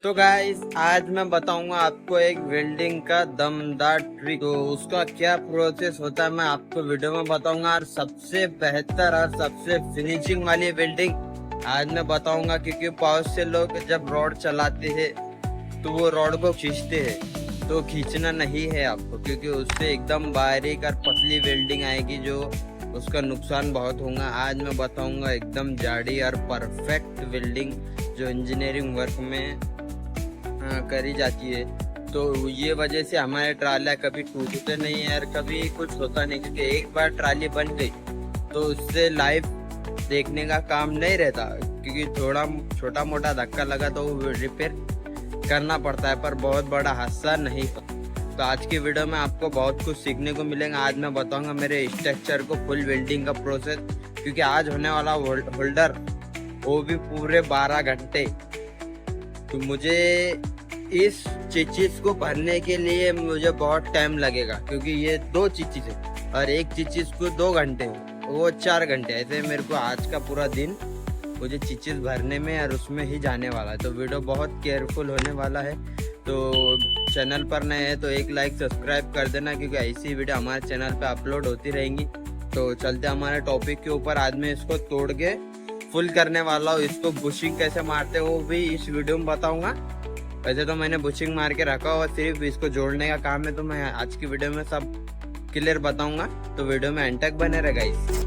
तो गाइस आज मैं बताऊंगा आपको एक वेल्डिंग का दमदार ट्रिक। तो उसका क्या प्रोसेस होता है मैं आपको वीडियो में बताऊंगा, और सबसे बेहतर और सबसे फिनिशिंग वाली वेल्डिंग आज मैं बताऊंगा। क्योंकि बहुत से लोग जब रॉड चलाते हैं तो वो रॉड को खींचते हैं, तो खींचना नहीं है आपको, क्योंकि उससे एकदम बारीक और पतली वेल्डिंग आएगी जो उसका नुकसान बहुत होगा। आज मैं बताऊंगा एकदम जाड़ी और परफेक्ट वेल्डिंग जो इंजीनियरिंग वर्क में करी जाती है। तो ये वजह से हमारे ट्रालियाँ कभी टूटते नहीं है और कभी कुछ होता नहीं, क्योंकि एक बार ट्राली बन गई तो उससे लाइफ देखने का काम नहीं रहता, क्योंकि थोड़ा छोटा मोटा धक्का लगा तो वो रिपेयर करना पड़ता है, पर बहुत बड़ा हादसा नहीं होता। तो आज की वीडियो में आपको बहुत कुछ सीखने को मिलेगा। आज मैं बताऊंगा मेरे स्ट्रक्चर को फुल वेल्डिंग का प्रोसेस, क्योंकि आज होने वाला होल्डर वो भी पूरे 12 घंटे। तो मुझे इस चीज को भरने के लिए मुझे बहुत टाइम लगेगा, क्योंकि ये 2 चीज है और एक चीज को 2 घंटे वो 4 घंटे। ऐसे मेरे को आज का पूरा दिन मुझे चीज भरने में और उसमें ही जाने वाला है। तो वीडियो बहुत केयरफुल होने वाला है। तो चैनल पर नए हैं तो एक लाइक सब्सक्राइब कर देना, क्योंकि ऐसी वीडियो हमारे चैनल पे अपलोड होती रहेंगी। तो चलते हमारे टॉपिक के ऊपर। आज मैं इसको तोड़ के फुल करने वाला हूँ। इसको बुशिंग कैसे मारते हैं वो भी इस वीडियो में बताऊंगा। वैसे तो मैंने बुशिंग मार के रखा हुआ, सिर्फ इसको जोड़ने का काम है। तो मैं आज की वीडियो में सब क्लियर बताऊंगा, तो वीडियो में एंड तक बने रहे गाइस।